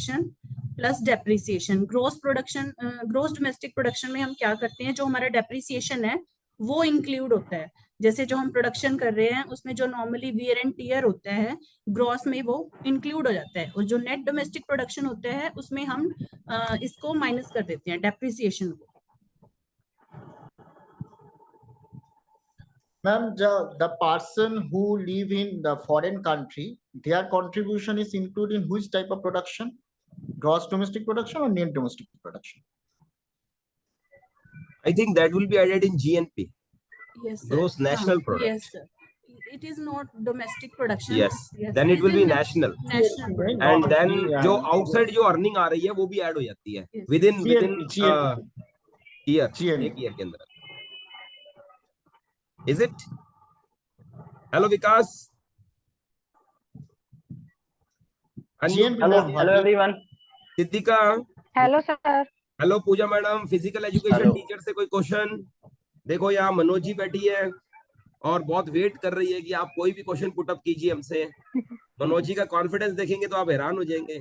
Plus depreciation. Gross domestic production में हम क्या करते हैं, जो हमारा डेप्रिसिएशन है वो इंक्लूड होता है। जैसे जो हम प्रोडक्शन कर रहे हैं उसमें जो नॉर्मली वियर एंड टियर होता है ग्रॉस में वो इंक्लूड हो जाता है, और जो नेट डोमेस्टिक प्रोडक्शन होता है उसमें हम इसको माइनस कर देते हैं, डेप्रिसिएशन को। Ma'am, the person who live in the foreign country, their contribution is included in which type of production? Gross domestic production or net domestic production? I think that will be added in GNP. Yes, sir. Gross national product. Yes, sir. It is not domestic production. Yes. Then it will be national. National production. And then जो outside जो earning आ रही है वो भी add हो जाती है within year, एक year के अंदर. Is it? Hello Vikas. Hello everyone. Siddhika. Hello sir. Hello Pooja madam, physical education teacher से कोई क्वेश्चन? देखो यहाँ मनोज जी बैठी है और बहुत वेट कर रही है कि आप कोई भी क्वेश्चन पुट अप कीजिए हमसे। मनोज जी का कॉन्फिडेंस देखेंगे तो आप हैरान हो जाएंगे।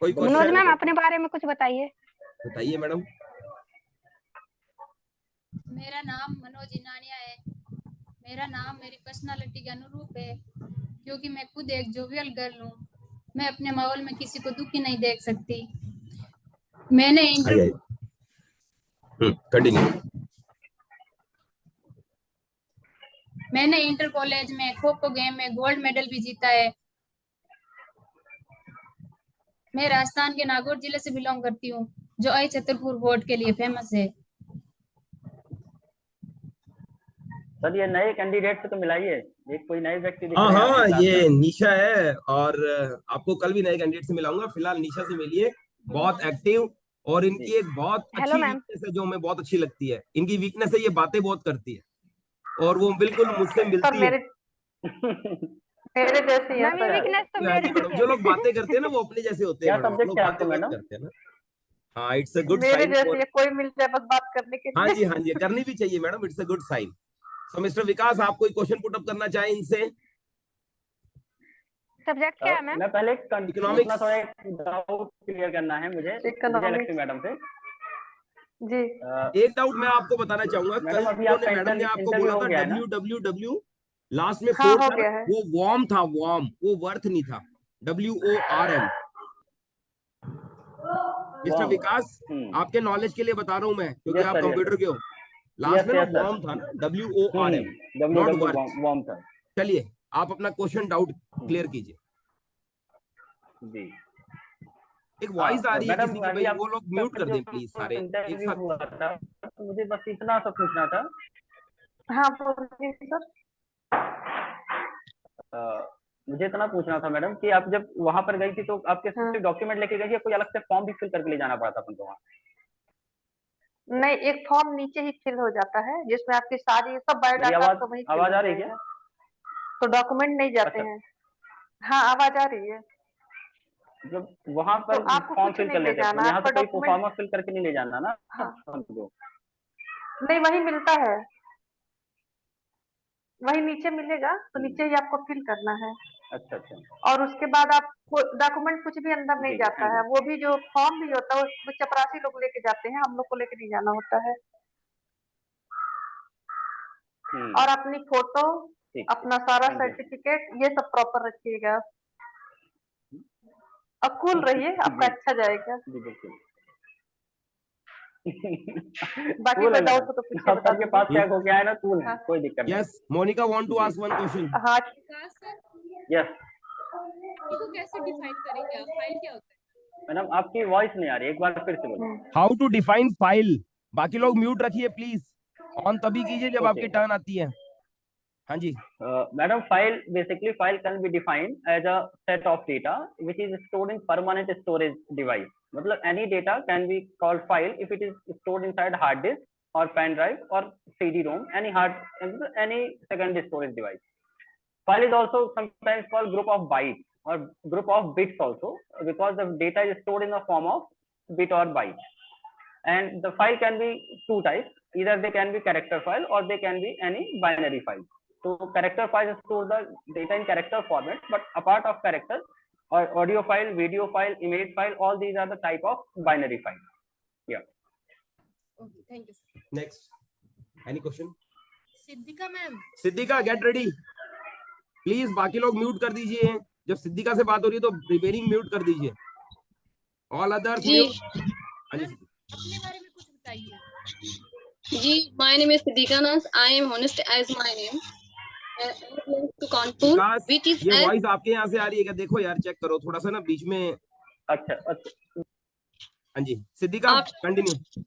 कोई क्वेश्चन? मनोज मैम अपने बारे में कुछ बताइए। बताइए मैडम। मेरा नाम मनोज इनानिया है। मेरा नाम मेरी पर्सनालिटी के अनुरूप है, क्योंकि मैं खुद एक जोवियल गर्ल हूँ। मैं अपने माहौल में किसी को दुखी नहीं देख सकती। मैंने इंटर कॉलेज में खो खो गेम में गोल्ड मेडल भी जीता है। मैं राजस्थान के नागौर जिले से बिलोंग करती हूँ, जो आई छतरपुर वोट के लिए फेमस है। सर ये नए कैंडिडेट से तो मिलाइए, एक कोई नए व्यक्ति दिख हाँ रहे हैं हाँ, आपके ये निशा है और आपको कल भी नए कैंडिडेट से मिलाऊंगा। फिलहाल निशा से मिलिए, बहुत एक्टिव, और इनकी एक बहुत अच्छी वीकनेस है जो हमें बहुत अच्छी लगती है। इनकी वीकनेस है ये बातें बहुत करती है और वो बिल्कुल मुझसे मिलती है। मेरे जैसी है सर। वीकनेस तो मेरी मैडम, जो लोग बातें करते हैं ना वो अपने जैसे होते हैं। क्या सब्जेक्ट लोग है बातें आपका बहुत मैडम? करते हैं ना। हाँ, इट्स अ गुड मेरे साइन। जैसी है, कोई मिल जाए बस बात करने के लिए। हाँ जी हाँ जी, करनी भी चाहिए madam, it's a good sign. So mister Vikas, आप कोई क्वेश्चन पुट अप करना चाहें इनसे? सब्जेक्ट क्या है मैम? मैं पहले इकोनॉमिक्स। थोड़ा एक डाउट क्लियर करना है मुझे विजयलक्ष्मी मैडम से जी। एक डाउट मैं आपको बताना चाहूंगा। कल उन्होंने मैडम ने आपको बोला था WWW, लास्ट में 4 था, वो वॉर्म था, वॉर्म, वो वर्थ नहीं था। WORM। मिस्टर विकास, आपके नॉलेज के लिए बता रहा हूं मैं, क्योंकि आप कंप्यूटर के हो। लास्ट में ना वॉर्म था ना, WORM, नॉट वर्थ। चलिए आप अपना क्वेश्चन डाउट क्लियर कीजिए। जी। एक वॉइस आ रही है किसी की, भाई वो लोग म्यूट कर दें प्लीज सारे एक इंटरव्यू साथ। हुआ था, तो मुझे बस इतना सा पूछना था। हाँ बोलिए सर। मुझे इतना पूछना था मैडम कि आप जब वहां पर गई थी तो आपके सिर्फ डॉक्यूमेंट लेके गई थी या कोई अलग से फॉर्म भी फिल करके ले जाना पड़ा था अपन को वहाँ? नहीं, एक फॉर्म नीचे ही फिल हो जाता है जिसमें आपकी सारी सब बायोडाटा आपका वही फिल आवाज आ रही है क्या? तो डॉक्यूमेंट नहीं जाते हैं। हाँ आवाज आ रही है। जब वहां पर तो फॉर्म फिल कर लेते हैं, यहाँ से कोई फॉर्म फिल करके नहीं ले जाना ना? हाँ। हमको नहीं, वही मिलता है, वही नीचे मिलेगा, तो नीचे ही आपको फिल करना है। अच्छा अच्छा। और उसके बाद आप डॉक्यूमेंट कुछ भी अंदर नहीं जाता है, वो भी जो फॉर्म भी होता है वो चपरासी लोग लेके जाते हैं, हम लोग को लेके नहीं जाना होता है। और अपनी फोटो, अपना सारा सर्टिफिकेट, ये सब प्रॉपर रखिएगा। अब कूल रहिए, आपका अच्छा जाएगा। बाकी कोई डाउट हो तो पूछिए, बता दीजिए। आपके पास चेक हो गया है ना, कूल है, कोई दिक्कत नहीं। Yes, Monika want to ask one question. हाँ यस। इसको कैसे डिफाइन करेंगे आप? फाइल क्या होता है? मैडम आपकी वॉइस नहीं आ रही, एक बार फिर से बोलिए। How to define file. बाकी लोग म्यूट रखिए प्लीज, ऑन तभी कीजिए जब आपकी टर्न आती है। हाँ जी madam, file basically file can be defined as a set of data which is stored in permanent storage device. मतलब any data can be called file if it is stored inside hard disk और pen drive और CD-ROM, any secondary storage device. File is also sometimes called group of bytes or group of bits also, because the data is stored in the form of bit or byte. And the file can be two types, either they can be character file or they can be any binary file. So character files store the data in character format, but apart of character audio file, video file, image file, all these are the type of binary file. Yeah. Okay, thank you. Next, any question? Siddhika ma'am, Siddhika get ready please, बाकी लोग mute कर दीजिए, जब सिद्धिका से बात हो रही है तो प्रिपेयरिंग म्यूट कर दीजिए, ऑल अदर्स म्यूट। अपने बारे में कुछ बताइए। जी, my name is Siddhika Nas. I am honest as my name. To Kanpur, which is ये वॉइस आपके यहाँ से आ रही है क्या? देखो यार, चेक करो थोड़ा सा ना बीच में। अच्छा। हाँ जी Siddhika, continue.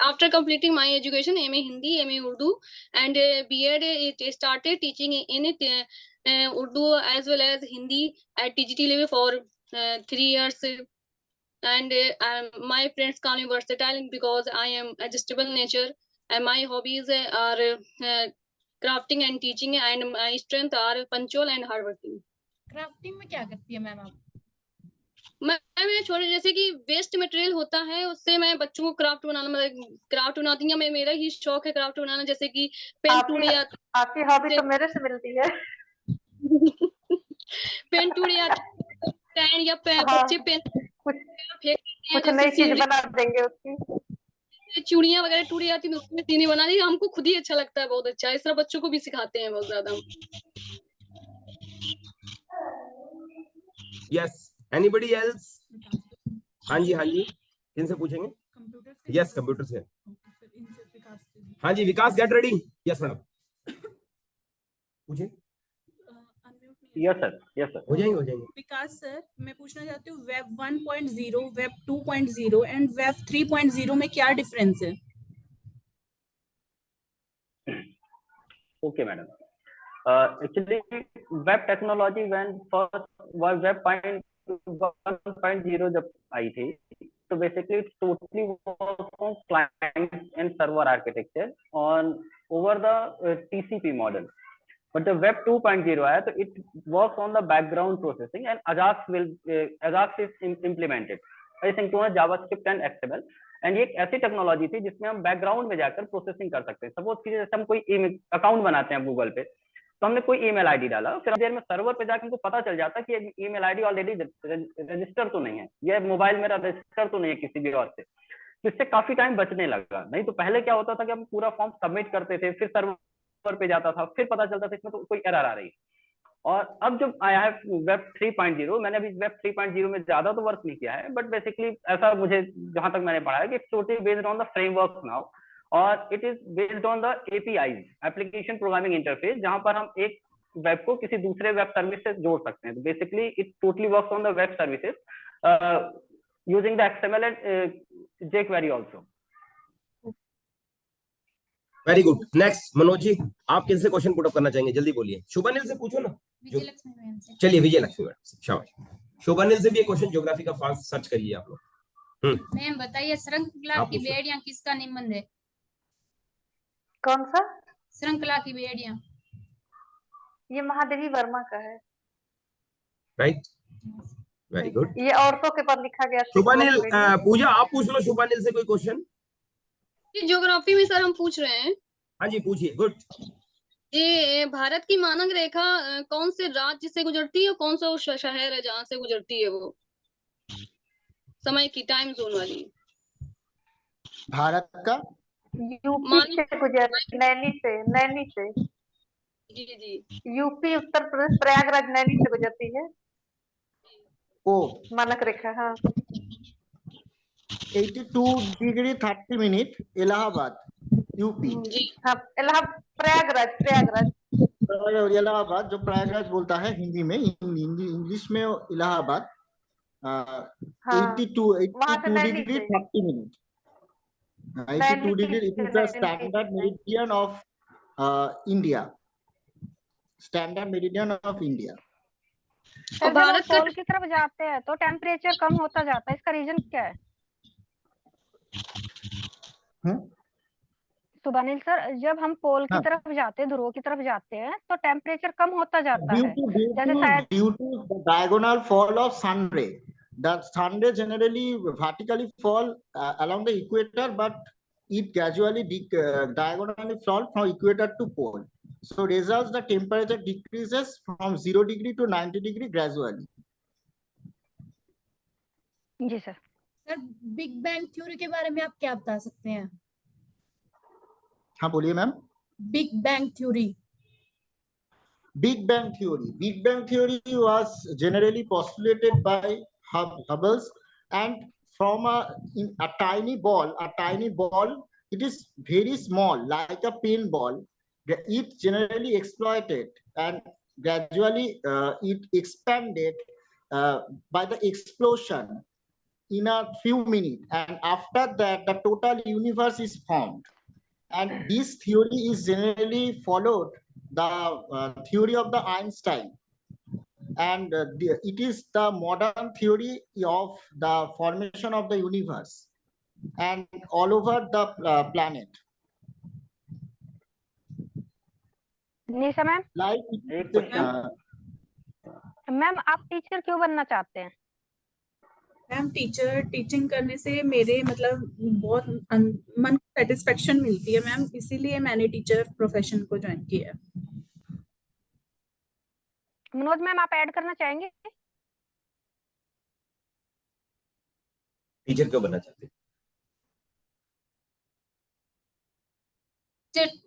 After completing my education, MA Hindi, MA Urdu, and B.Ed, it started teaching in Urdu as well as Hindi at TGT level for 3 years. And my friends call me versatile because I am adjustable nature, and my hobbies are crafting and teaching, and my strength are punctual and hardworking. Crafting में क्या करती है ma'am आप? मैं छोटे जैसे कि waste material होता है उससे मैं बच्चों को क्राफ्ट बनाना, मतलब क्राफ्ट बनाती हूँ। मैं, मेरा ही शौक है क्राफ्ट बनाना, जैसे कि पेन टूट जाती, आपकी हॉबी तो मेरे से मिलती है। पेन टूट जाती, पेन या बच्चे पेन कुछ नई चीज बना देंगे उसकी। चूड़ियां वगैरह टूट जाती है उसमें सीने बना दी, हमको खुद ही अच्छा लगता है, बहुत अच्छा। इस तरह बच्चों को भी सिखाते हैं बहुत ज्यादा। Yes, anybody else? हाँ जी किन से पूछेंगे? यस, कंप्यूटर से। हाँ जी विकास, गेट रेडी। यस मैडम, पूछिए। यस सर हो जाएंगे। विकास सर, मैं पूछना चाहती हूँ वेब 1.0, वेब 2.0 एंड वेब 3.0 में क्या डिफरेंस है? Okay madam, actually web technology when first was web 1.0 जब आई थी, तो basically it totally works on client and server architecture on over the TCP model. But the web 2.0 आया तो it works on the background processing and Ajax is implemented. Everything to JavaScript and XML. And ये एक ऐसी technology थी जिसमें हम background में जाकर प्रोसेसिंग कर सकते हैं। सपोज कीजिए जैसे हम कोई अकाउंट बनाते हैं गूगल पे, तो हमने कोई ईमेल आईडी डाला, फिर देर में सर्वर पे जाकर हमको पता चल जाता कि ईमेल आईडी ऑलरेडी रजिस्टर तो नहीं है, ये मोबाइल मेरा रजिस्टर तो नहीं है किसी भी और से। तो इससे काफी टाइम बचने लगा। नहीं तो पहले क्या होता था कि हम पूरा फॉर्म सबमिट करते थे, फिर सर्वर पे जाता था, फिर पता चलता था इसमें तो कोई एरर आ रही है। और अब जब आया है वेब 3.0, मैंने अभी वेब 3.0 में ज्यादा तो वर्क नहीं किया है, बट बेसिकली ऐसा मुझे जहां तक मैंने पढ़ा है कि it's totally based on the framework now, और it is based on the APIs, application programming interface, जहां पर हम एक वेब को किसी दूसरे वेब सर्विस से जोड़ सकते हैं। तो basically it totally works on the web services using the XML and jQuery also. Very good. Next Manoj ji, आप किनसे क्वेश्चन पुट अप करना चाहेंगे? जल्दी बोलिए। शुभानिल से पूछो ना। विजयलक्ष्मी मैम से। चलिए विजयलक्ष्मी मैम से, शाबाश। शुभानिल से भी एक क्वेश्चन ज्योग्राफी का फास्ट सर्च करिए आप लोग। मैम बताइए, श्रृंखला की बेड़ियां किसका निबंध है? कौन सा? श्रृंखला की बेड़ियां, ये महादेवी वर्मा का है। Right, very good. ये औरतों के पर लिखा गया। शुभानिल, पूजा आप पूछ लो शुभानिल से कोई क्वेश्चन। ज्योग्राफी में सर हम पूछ रहे हैं। हाँ जी पूछिए। गुड। ये भारत की मानक रेखा कौन से राज्य से गुजरती है, कौन सा शहर है जहाँ से गुजरती है वो समय की, टाइम जोन वाली? भारत का यूपी से गुजरती, नैनी से। जी यूपी, उत्तर प्रदेश, प्रयागराज, नैनी से गुजरती है ओ मानक रेखा। हाँ, 82 डिग्री 30 मिनट, इलाहाबाद, यूपी। हाँ, प्रयागराज इलाहाबाद, जो प्रयागराज बोलता है हिंदी में, इंग्लिश में Allahabad. 82 degree 30 minute, 82 degree. It is the standard meridian of India, standard meridian of India. तो भारत पोल की तरफ जाते हैं तो टेम्परेचर कम होता जाता है, इसका रीजन क्या है? सुभानिल सर, जब हम पोल की तरफ जाते हैं, ध्रुव की तरफ जाते हैं, तो टेम्परेचर कम होता जाता है, जैसे शायद due to the diagonal fall of sun ray. The sun ray generally vertically fall along the equator, but it gradually diagonally fall from equator to pole. So results the temperature decreases from 0 degree to 90 degree gradually. जी sir. Sir big bang theory के बारे में आप क्या बता सकते हैं? हाँ बोलिए ma'am. Big bang theory. Big Bang Theory. Big Bang Theory was generally postulated by Hubble, and from a tiny ball, it is very small, like a pinball. It generally exploited and gradually it expanded by the explosion in a few minutes, and after that, the total universe is formed. And this theory is generally followed the theory of the Einstein, and it is the modern theory of the formation of the universe and all over the planet. Nisha ma'am, ma'am आप teacher क्यों बनना चाहते हैं? Ma'am teaching करने से मेरे मतलब बहुत मन को सेटिस्फेक्शन मिलती है मैम, इसीलिए मैंने टीचर प्रोफेशन को ज्वाइन किया है। मनोज मैम आप ऐड करना चाहेंगे? टीचर क्यों बनना चाहते हैं?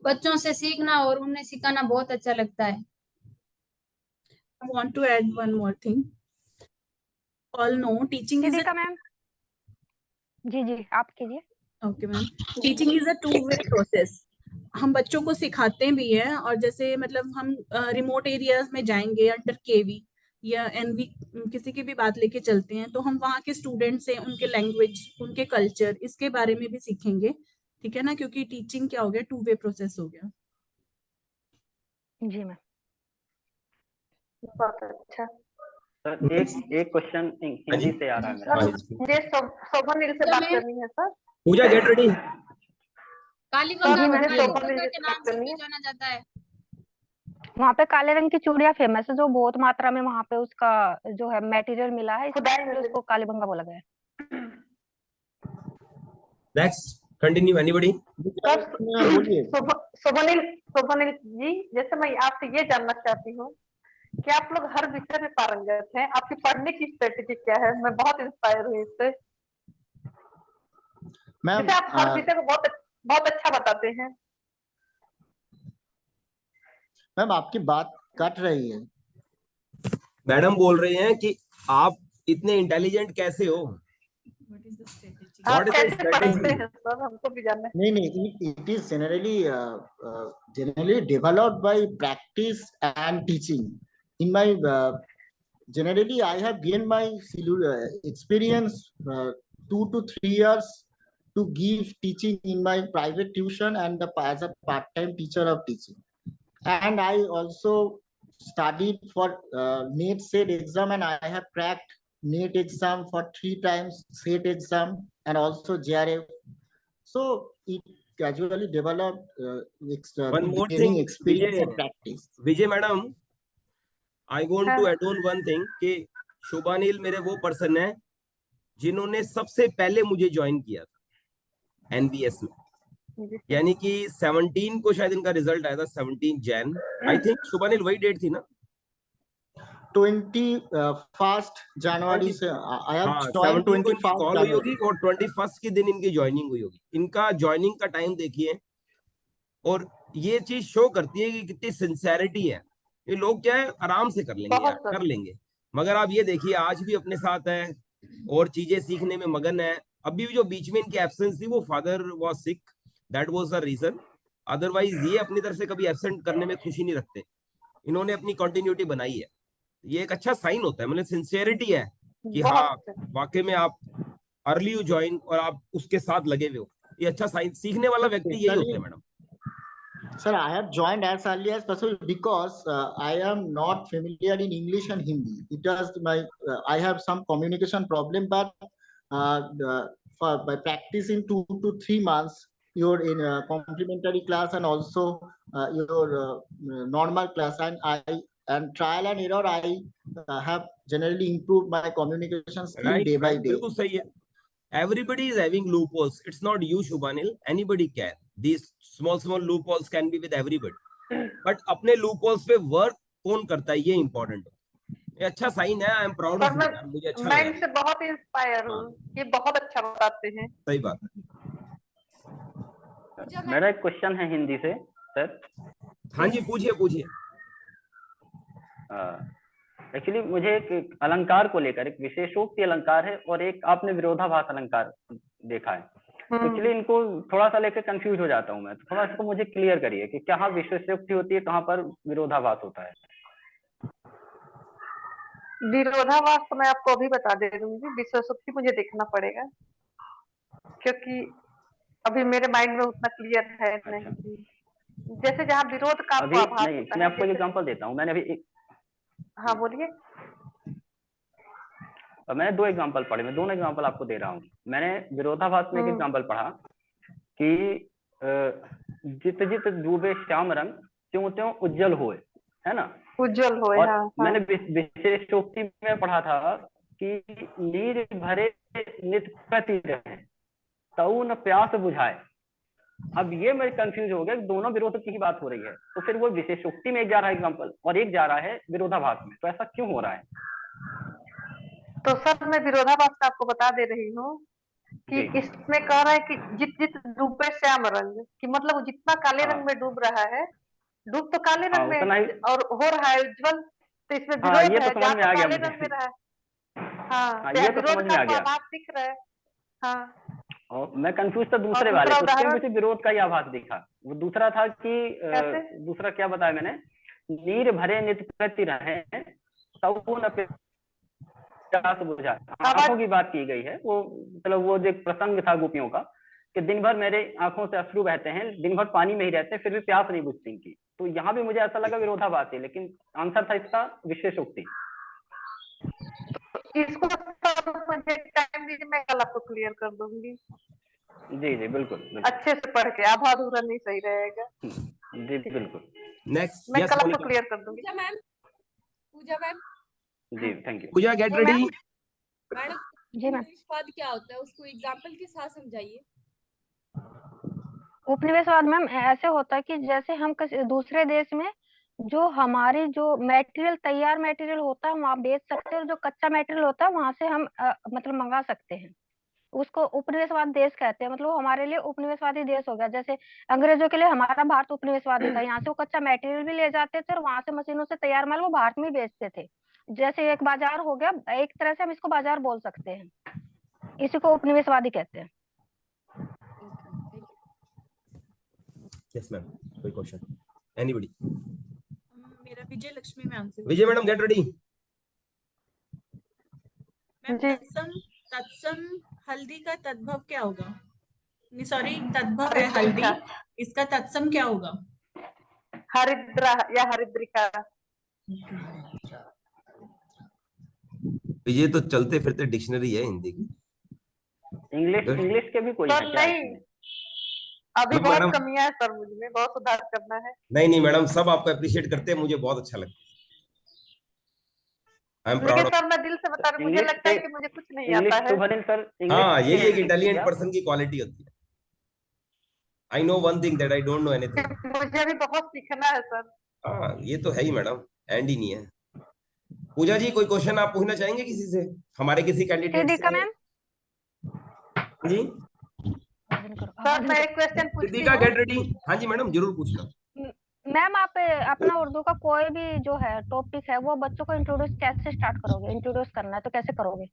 बच्चों से सीखना और उन्हें सिखाना बहुत अच्छा लगता है। I want to add one more thing. All know teaching is a ma'am ji आप कीजिए। Okay ma'am, teaching is a two way process. हम बच्चों को सिखाते भी हैं, और जैसे मतलब हम रिमोट एरियाज में जाएंगे अंडर केवी या एनवी किसी की भी बात लेके चलते हैं, तो हम वहाँ के स्टूडेंट से उनके लैंग्वेज, उनके कल्चर, इसके बारे में भी सीखेंगे, ठीक है ना, क्योंकि टीचिंग क्या हो गया, टू वे प्रोसेस हो गया। जी मैम, बहुत अच्छा। सर एक क्वेश्चन हिंदी से आ रहा है। मुझे शोभनील से बात करनी है सर। पूजा गेट रेडी। कालीबंगा के नाम से भी जाना जाता है। वहाँ पे काले रंग की चूड़ियां फेमस है, जो बहुत मात्रा में वहाँ पे उसका जो है मटेरियल मिला है, उसको कालीबंगा बोला गया है। Next continue anybody. Shobhnil ji, जैसे मैं आपसे ये जानना चाहती हूँ कि आप लोग हर विषय में पारंगत हैं, आपकी पढ़ने की स्ट्रेटेजी क्या है? मैं बहुत इंस्पायर हुई इससे। मैम आप हर विषय को बहुत अच्छा बताते हैं। मैम आपकी बात कट रही है। मैडम बोल रही हैं कि आप इतने इंटेलिजेंट कैसे हो? आप कैसे पढ़ते हैं सर, हमको भी जानना है। नहीं, it is generally developed by practice and teaching. In my generally I have gained my experience 2 to 3 years to give teaching in my private tuition and as a part-time teacher of teaching, and I also studied for NET SET exam, and I have cracked NET exam for 3 times, SET exam, and also JRF. So it gradually developed one more gaining thing, experience and practice. Vijay madam, I want to add on one thing कि शोभानील मेरे वो person है जिन्होंने सबसे पहले मुझे join किया था NVS में, यानी कि 17 को शायद इनका रिजल्ट आया था, 17 जैन आई थिंक। शोभानील वही डेट थी ना? 21 जनवरी से आई हैव जॉइन, 21 कॉल हुई होगी और 21 के दिन इनकी ज्वाइनिंग हुई होगी। इनका ज्वाइनिंग का टाइम देखिए, और ये चीज शो करती है कि कितनी सिंसेरिटी है। ये लोग क्या है, आराम से कर लेंगे यार, कर लेंगे, मगर आप ये देखिए आज भी अपने साथ है और चीजें सीखने में मगन है। अभी भी जो बीच में इनकी एब्सेंस थी, वो father was sick, that was the reason. Otherwise ये अपनी तरफ से कभी एब्सेंट करने में खुशी नहीं रखते। इन्होंने अपनी कंटिन्यूटी बनाई है, ये एक अच्छा साइन होता है, मतलब सिंसियरिटी है कि हाँ वाकई में आप अर्ली यू ज्वाइन और आप उसके साथ लगे हुए हो। ये अच्छा साइन, सीखने वाला व्यक्ति यही होता है madam. Sir, I have joined as early as possible because I am not familiar in English and Hindi. It was I have some communication problem, but by practicing 2 to 3 months, you're in a complementary class and also your normal class, and trial and error, I have generally improved my communication skill day by day. बिल्कुल सही है। Everybody is having loopholes. It's not you, Shubhanil. Anybody can. These small loopholes can be with everybody. But अपने loopholes पे work कौन करता है, ये important है। ये अच्छा साइन है, I am proud of you, मुझे अच्छा मैं लगा। इनसे बहुत इंस्पायर हूँ, ये बहुत अच्छा बताते हैं। सही बात है। मेरा एक क्वेश्चन है हिंदी से सर। हाँ जी, पूछिए पूछिए। एक्चुअली मुझे एक अलंकार को लेकर, एक विशेषोक्ति अलंकार है और एक आपने विरोधाभास अलंकार देखा है, तो एक्चुअली इनको थोड़ा सा लेकर कंफ्यूज हो जाता हूँ मैं, तो थोड़ा इसको मुझे क्लियर करिए कि कहाँ विशेषोक्ति होती है, कहाँ पर विरोधाभास होता है। विरोधाभास तो मैं आपको अभी बता दे दूंगी, विशेषोक्ति मुझे देखना पड़ेगा क्योंकि अभी मेरे माइंड में उतना क्लियर है नहीं। जैसे जहाँ विरोध का अभी आभास नहीं, होता मैं है, आपको एग्जांपल देता हूँ। मैंने अभी हाँ बोलिए। मैंने 2 एग्जांपल पढ़े, मैं दोनों एग्जांपल आपको दे रहा हूँ। मैंने विरोधाभास में एक एग्जांपल पढ़ा कि जित जित डूबे श्याम रंग त्यों त्यों उज्जवल होए, है ना, उज्जवल होए। और हाँ, मैंने विशेषोक्ति में पढ़ा था कि नीर भरे नित प्रति रहे तऊ न प्यास बुझाए। अब ये मैं कंफ्यूज हो गया, दोनों विरोध की ही बात हो रही है, तो फिर वो विशेषोक्ति में एक जा रहा है एग्जांपल और एक जा रहा है विरोधाभास में, तो ऐसा क्यों हो रहा है? तो सर मैं विरोधाभास में आपको बता दे रही हूँ कि इसमें कह रहा है कि जित जित डूबे श्याम रंग, कि मतलब जितना काले रंग में डूब रहा है, डूब तो काले रंग में और हो रहा है उज्जवल, तो इसमें विरोध ये है, तो जहाँ समझ में आ तो गया काले मुझे। रंग में रहा है। हाँ, ये तो विरोध समझ में आ का गया। आभास दिख रहा है। हाँ, और मैं कंफ्यूज था दूसरे वाले, उसमें मुझे विरोध का ही आभास दिखा। वो दूसरा था कि दूसरा क्या बताया मैंने, नीर भरे नित प्रति रहे तऊ न प्यास बुझाए। आंखों की बात की गई है, वो मतलब वो जो प्रसंग था गोपियों का कि दिन भर मेरे आंखों से अश्रु बहते हैं, दिन भर पानी में ही रहते हैं, फिर भी प्यास नहीं बुझती इनकी। तो यहाँ भी मुझे ऐसा लगा विरोधाभास है, लेकिन आंसर था इसका विशेषोक्ति। इसको मुझे टाइम दीजिए, मैं कल आपको क्लियर कर दूंगी। जी जी बिल्कुल, अच्छे से पढ़ के, आधा अधूरा नहीं सही रहेगा। जी बिल्कुल। नेक्स्ट, मैं कल आपको क्लियर कर दूंगी। Pooja ma'am ji thank you. Pooja get ready. Madam ji ma'am. उपनिवेशवाद क्या होता है, उसको एग्जांपल के साथ समझाइए। उपनिवेशवाद मैम ऐसे होता है कि जैसे हम किसी दूसरे देश में जो हमारी जो मटेरियल, तैयार मटेरियल होता है वहाँ बेच सकते हैं, और जो कच्चा मटेरियल होता है वहां से हम मतलब मंगा सकते हैं। उसको उपनिवेशवाद देश कहते हैं। मतलब हमारे लिए उपनिवेशवादी देश हो गया। जैसे अंग्रेजों के लिए हमारा भारत उपनिवेशवादी था। यहाँ से वो कच्चा मटेरियल भी ले जाते थे और वहां से मशीनों से तैयार माल वो भारत में बेचते थे। जैसे एक बाजार हो गया, एक तरह से हम इसको बाजार बोल सकते हैं। इसी को उपनिवेशवादी कहते हैं। यस मैम, कोई क्वेश्चन? एनीबॉडी? मेरा विजय लक्ष्मी मैम से। विजय मैडम गेट रेडी। मैम तत्सम हल्दी का तद्भव क्या होगा? सॉरी, तद्भव है हल्दी, इसका तत्सम क्या होगा? हरिद्रा या हरिद्रिका। ये तो चलते फिरते डिक्शनरी है हिंदी की। इंग्लिश के भी कोई है क्या? नहीं, अभी बहुत कमियां है सर, मुझे बहुत सुधार करना है। नहीं मैडम, सब आपको अप्रिशिएट करते हैं, मुझे बहुत अच्छा लगता है। लेकिन सर मैं दिल से बता रही हूँ, मुझे लगता है कि मुझे कुछ नहीं आता है। हाँ, यही एक इंटेलिजेंट पर्सन की क्वालिटी होती है। I know one thing that I don't know anything. मुझे भी बहुत सीखना है सर। हाँ, ये तो है ही मैडम, एंड ही नहीं है। पूजा जी, कोई क्वेश्चन आप पूछना चाहेंगे किसी से, हमारे किसी कैंडिडेट से? मैम जी सर मैं एक क्वेश्चन पूछती हूँ। Get ready. हाँ जी मैडम, जरूर पूछना। मैम आप अपना उर्दू का कोई भी जो है टॉपिक है वो बच्चों को इंट्रोड्यूस कैसे स्टार्ट करोगे? इंट्रोड्यूस करना है तो कैसे करोगे?